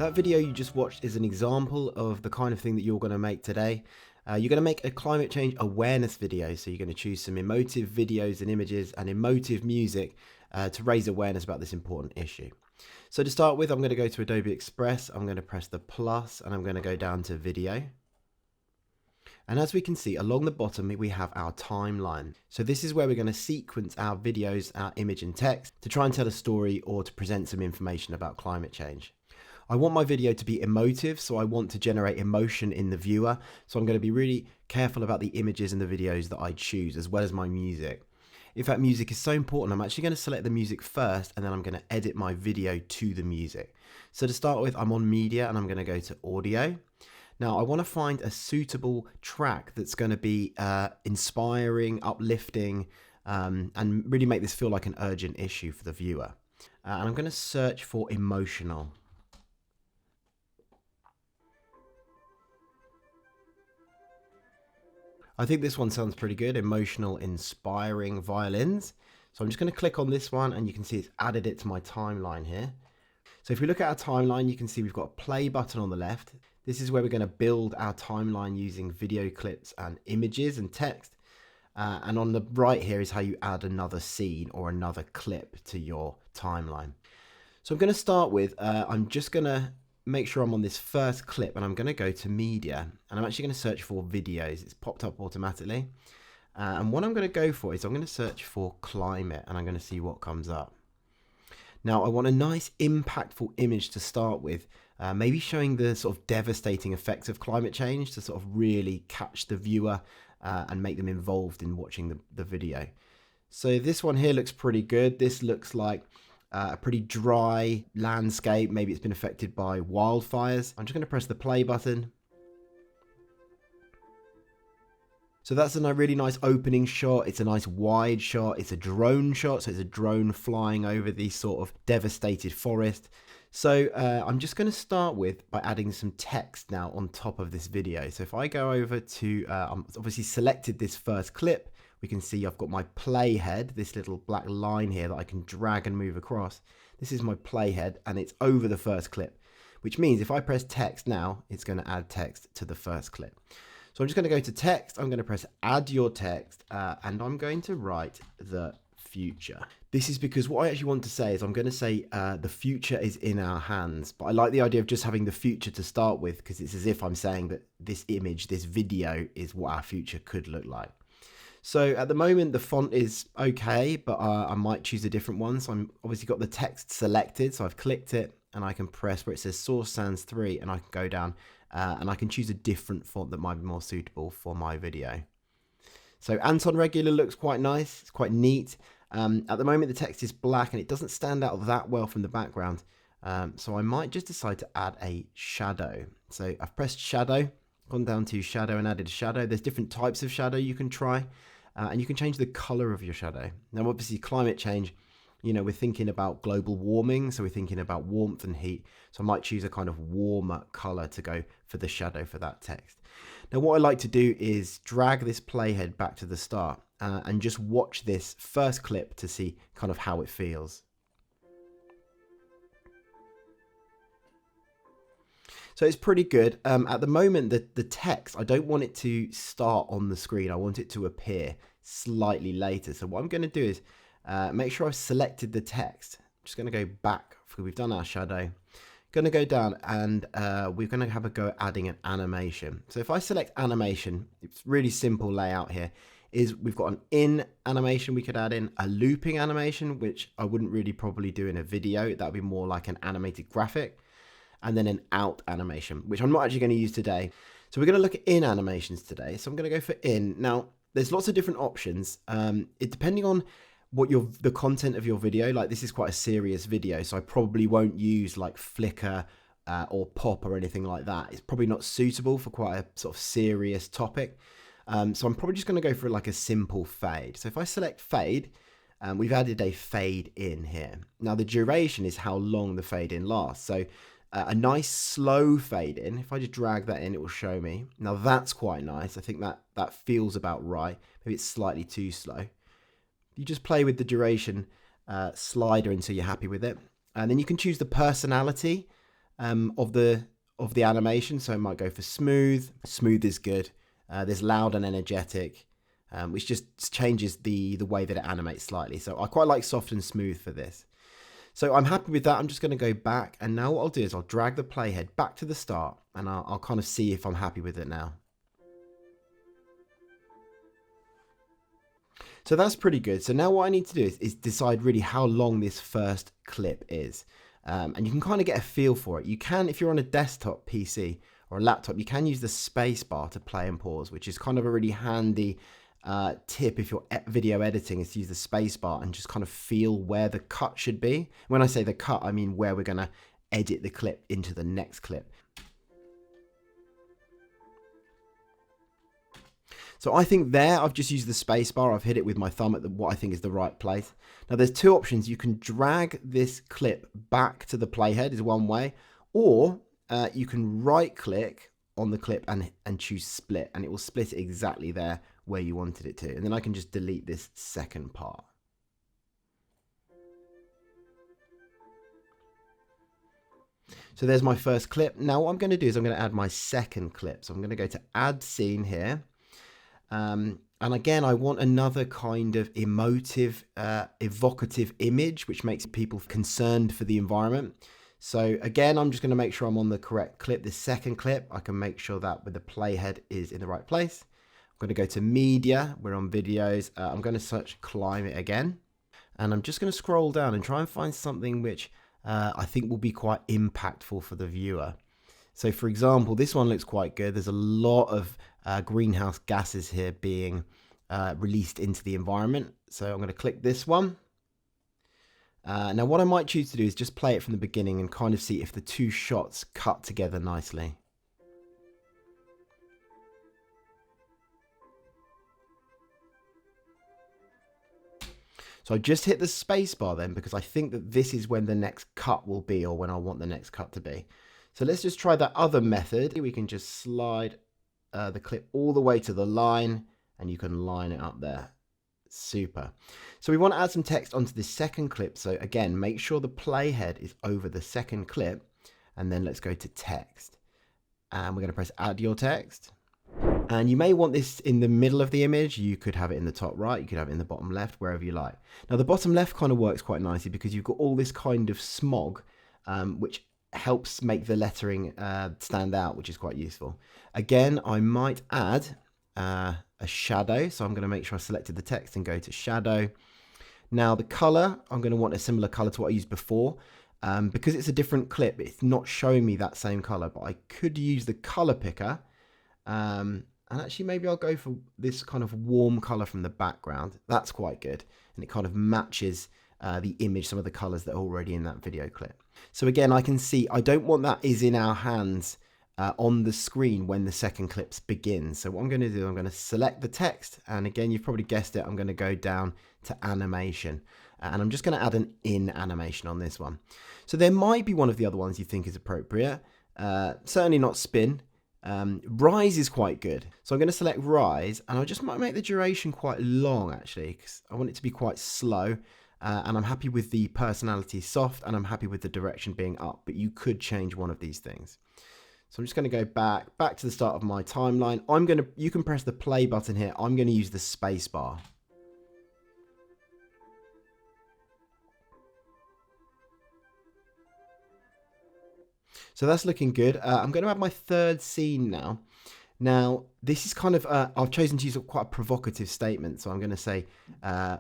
That video you just watched is an example of the kind of thing that you're going to make today. You're going to make a climate change awareness video. So you're going to choose some emotive videos and images and emotive music to raise awareness about this important issue. So to start with, I'm going to go to Adobe Express. I'm going to press the plus and I'm going to go down to video. And as we can see along the bottom, we have our timeline. So this is where we're going to sequence our videos, our image and text to try and tell a story or to present some information about climate change. I want my video to be emotive, so I want to generate emotion in the viewer. So I'm going to be really careful about the images and the videos that I choose, as well as my music. In fact, music is so important, I'm actually going to select the music first, and then I'm going to edit my video to the music. So to start with, I'm on media, and I'm going to go to audio. Now, I want to find a suitable track that's going to be inspiring, uplifting, and really make this feel like an urgent issue for the viewer. And I'm going to search for emotional. I think this one sounds pretty good, emotional, inspiring violins. So I'm just going to click on this one and you can see it's added it to my timeline here. So if we look at our timeline, you can see we've got a play button on the left. This is where we're going to build our timeline using video clips and images and text. And on the right here is how you add another scene or another clip to your timeline. So I'm going to start with, I'm just going to make sure I'm on this first clip and I'm going to go to media and I'm actually going to search for videos. It's popped up automatically. And what I'm going to go for is I'm going to search for climate and I'm going to see what comes up. Now I want a nice impactful image to start with, maybe showing the sort of devastating effects of climate change to sort of really catch the viewer and make them involved in watching the video. So this one here looks pretty good. This looks like a pretty dry landscape. Maybe it's been affected by wildfires. I'm just going to press the play button. So that's a really nice opening shot. It's a nice wide shot. It's a drone shot. So it's a drone flying over this sort of devastated forest. So I'm just going to start with by adding some text now on top of this video. So if I go over to, I'm obviously selected this first clip. We can see I've got my playhead, this little black line here that I can drag and move across. This is my playhead and it's over the first clip, which means if I press text now, it's going to add text to the first clip. So I'm just going to go to text. I'm going to press add your text and I'm going to write the future. This is because what I actually want to say is I'm going to say the future is in our hands. But I like the idea of just having the future to start with because it's as if I'm saying that this image, this video is what our future could look like. So at the moment, the font is okay, but I might choose a different one. So I'm obviously got the text selected. So I've clicked it and I can press where it says Source Sans 3 and I can go down and I can choose a different font that might be more suitable for my video. So Anton Regular looks quite nice. It's quite neat. At the moment, the text is black and it doesn't stand out that well from the background. So I might just decide to add a shadow. So I've pressed shadow, gone down to shadow and added a shadow. There's different types of shadow you can try. And you can change the color of your shadow. Now, obviously, climate change, you know, we're thinking about global warming. So we're thinking about warmth and heat. So I might choose a kind of warmer color to go for the shadow for that text. Now, what I like to do is drag this playhead back to the start and just watch this first clip to see kind of how it feels. So it's pretty good. At the moment, the text, I don't want it to start on the screen. I want it to appear slightly later. So what I'm going to do is make sure I've selected the text. I'm just going to go back. We've done our shadow. Going to go down and we're going to have a go at adding an animation. So if I select animation, it's really simple layout here. Is we've got an in animation we could add in, a looping animation, which I wouldn't really probably do in a video. That would be more like an animated graphic. And then an out animation, which I'm not actually going to use today. So we're going to look at in animations today. So I'm going to go for in. Now, there's lots of different options. Depending on what the content of your video, like this is quite a serious video, so I probably won't use like flicker or pop or anything like that. It's probably not suitable for quite a sort of serious topic. So I'm probably just going to go for like a simple fade. So if I select fade, we've added a fade in here. Now the duration is how long the fade in lasts. So a nice slow fade in. If I just drag that in, it will show me. Now that's quite nice. I think that feels about right. Maybe it's slightly too slow. You just play with the duration slider until you're happy with it. And then you can choose the personality. of the animation. So I might go for smooth. Smooth is good. There's loud and energetic, which just changes the way that it animates slightly. So I quite like soft and smooth for this. So I'm happy with that. I'm just going to go back, and now what I'll do is I'll drag the playhead back to the start, and I'll kind of see if I'm happy with it now. So that's pretty good. So now what I need to do is decide really how long this first clip is. And you can kind of get a feel for it. You can, if you're on a desktop PC or a laptop, you can use the space bar to play and pause, which is kind of a really handy tip if you're video editing, is to use the space bar and just kind of feel where the cut should be. When I say the cut, I mean where we're going to edit the clip into the next clip. So I think there I've just used the space bar. I've hit it with my thumb at what I think is the right place. Now there's two options. You can drag this clip back to the playhead is one way, or you can right click on the clip and choose split, and it will split it exactly there where you wanted it to. And then I can just delete this second part. So there's my first clip. Now what I'm going to do is I'm going to add my second clip. So I'm going to go to add scene here. And again, I want another kind of emotive, evocative image, which makes people concerned for the environment. So again, I'm just going to make sure I'm on the correct clip. The second clip, I can make sure that with the playhead is in the right place. I'm going to go to media. We're on videos. I'm going to search climate again. And I'm just going to scroll down and try and find something which I think will be quite impactful for the viewer. So for example, this one looks quite good. There's a lot of greenhouse gases here being released into the environment. So I'm going to click this one. Now what I might choose to do is just play it from the beginning and kind of see if the two shots cut together nicely. So I just hit the space bar then, because I think that this is when the next cut will be, or when I want the next cut to be. So let's just try that other method. We can just slide the clip all the way to the line, and you can line it up there. Super. So we want to add some text onto this second clip. So again, make sure the playhead is over the second clip, and then let's go to text. And we're going to press add your text. And you may want this in the middle of the image. You could have it in the top right. You could have it in the bottom left, wherever you like. Now the bottom left kind of works quite nicely because you've got all this kind of smog, which helps make the lettering stand out, which is quite useful. Again, I might add a shadow. So I'm going to make sure I selected the text and go to shadow. Now the color, I'm going to want a similar color to what I used before. Because it's a different clip, it's not showing me that same color, but I could use the color picker. And actually maybe I'll go for this kind of warm color from the background. That's quite good. And it kind of matches the image, some of the colors that are already in that video clip. So again, I can see I don't want that is in our hands on the screen when the second clip begins. So what I'm going to do, I'm going to select the text. And again, you've probably guessed it. I'm going to go down to animation. And I'm just going to add an in animation on this one. So there might be one of the other ones you think is appropriate. Certainly not spin. Rise is quite good. So I'm going to select rise, and I just might make the duration quite long actually, because I want it to be quite slow. And I'm happy with the personality soft, and I'm happy with the direction being up, but you could change one of these things. So I'm just going to go back to the start of my timeline. You can press the play button here. I'm going to use the space bar. So that's looking good. I'm going to add my third scene now. Now, this is kind of, I've chosen to use quite a provocative statement. So I'm going to say,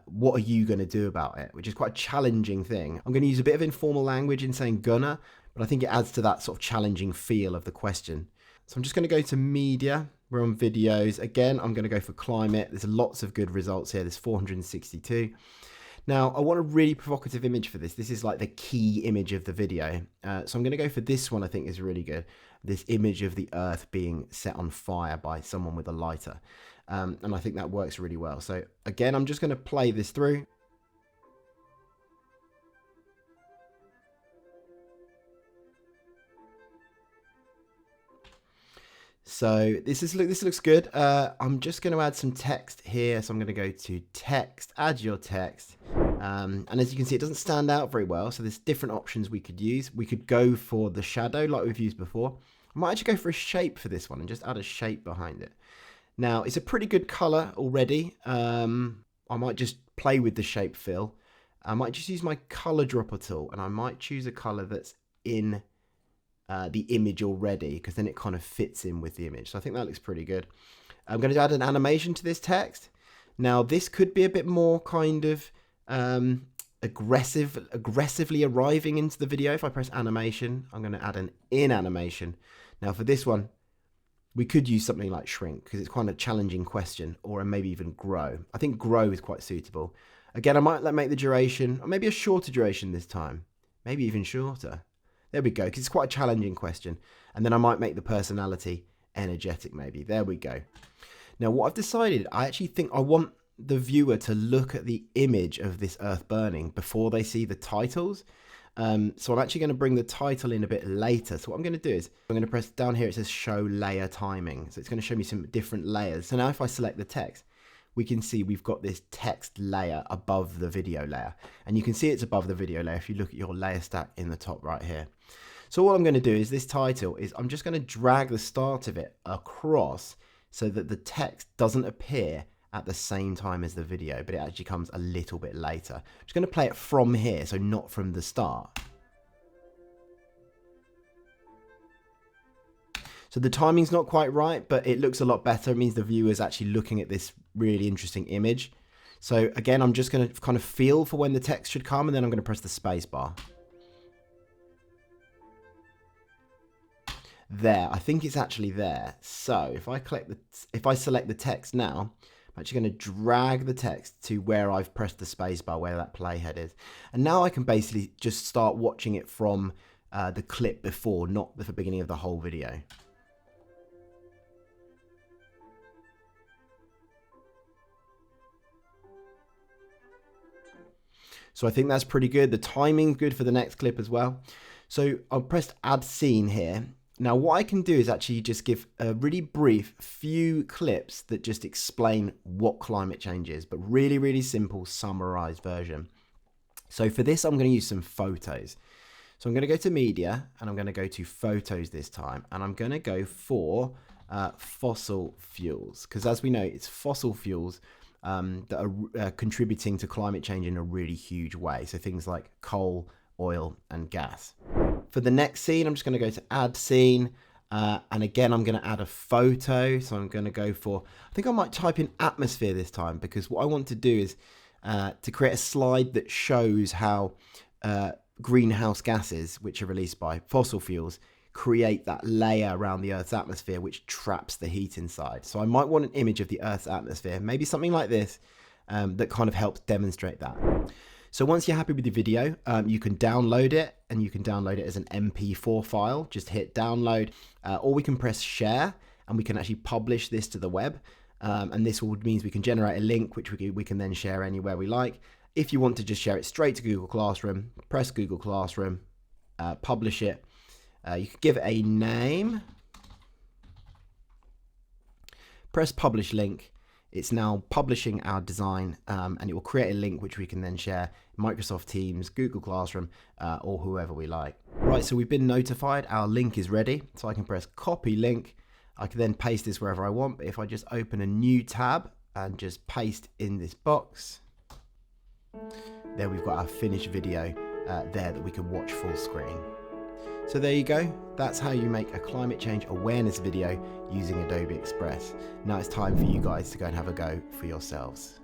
what are you going to do about it? Which is quite a challenging thing. I'm going to use a bit of informal language in saying gonna, but I think it adds to that sort of challenging feel of the question. So I'm just going to go to media. We're on videos. Again, I'm going to go for climate. There's lots of good results here. There's 462. Now, I want a really provocative image for this. This is like the key image of the video. So I'm going to go for this one, I think is really good. This image of the earth being set on fire by someone with a lighter. And I think that works really well. So again, I'm just going to play this through. So this looks good. I'm just going to add some text here. So I'm going to go to text, add your text. And as you can see, it doesn't stand out very well. So there's different options we could use. We could go for the shadow like we've used before. I might actually go for a shape for this one and just add a shape behind it. Now, it's a pretty good color already. I might just play with the shape fill. I might just use my color dropper tool, and I might choose a color that's in the image already, because then it kind of fits in with the image. So I think that looks pretty good. I'm going to add an animation to this text. Now, this could be a bit more kind of aggressively arriving into the video. If I press animation, I'm going to add an in animation. Now, for this one, we could use something like shrink, because it's quite a challenging question, or maybe even grow. I think grow is quite suitable. Again, I might make the duration, or maybe a shorter duration this time, maybe even shorter. There we go, because it's quite a challenging question. And then I might make the personality energetic maybe. There we go. Now, what I've decided, I actually think I want the viewer to look at the image of this earth burning before they see the titles. So I'm actually going to bring the title in a bit later. So what I'm going to do is I'm going to press down here. It says show layer timing. So it's going to show me some different layers. So now if I select the text, we can see we've got this text layer above the video layer. And you can see it's above the video layer if you look at your layer stack in the top right here. So what I'm going to do is this title is I'm just going to drag the start of it across so that the text doesn't appear at the same time as the video, but it actually comes a little bit later. I'm just going to play it from here, so not from the start. So the timing's not quite right, but it looks a lot better. It means the viewer's actually looking at this really interesting image. So again, I'm just going to kind of feel for when the text should come, and then I'm going to press the space bar. There, I think it's actually there. So if I select the text now, I'm actually going to drag the text to where I've pressed the space bar, where that playhead is. And now I can basically just start watching it from the clip before, not the beginning of the whole video. So I think that's pretty good. The timing's good for the next clip as well. So I'll press add scene here. Now what I can do is actually just give a really brief few clips that just explain what climate change is, but really, really simple summarized version. So for this, I'm going to use some photos. So I'm going to go to media, and I'm going to go to photos this time, and I'm going to go for fossil fuels, because as we know, it's fossil fuels that are contributing to climate change in a really huge way. So things like coal, oil, and gas. For the next scene, I'm just going to go to add scene. And again, I'm going to add a photo. So I'm going to go for, I think I might type in atmosphere this time, because what I want to do is to create a slide that shows how greenhouse gases, which are released by fossil fuels, create that layer around the Earth's atmosphere, which traps the heat inside. So I might want an image of the Earth's atmosphere, maybe something like this, that kind of helps demonstrate that. So once you're happy with the video, you can download it, and you can download it as an MP4 file. Just hit download, or we can press share, and we can actually publish this to the web. And this means we can generate a link, which we can then share anywhere we like. If you want to just share it straight to Google Classroom, press Google Classroom, publish it. You could give it a name, press publish link. It's now publishing our design, and it will create a link which we can then share Microsoft Teams, Google Classroom, or whoever we like. Right, so we've been notified our link is ready, so I can press copy link. I can then paste this wherever I want, but if I just open a new tab and just paste in this box, there we've got our finished video there that we can watch full screen. So there you go, that's how you make a climate change awareness video using Adobe Express. Now it's time for you guys to go and have a go for yourselves.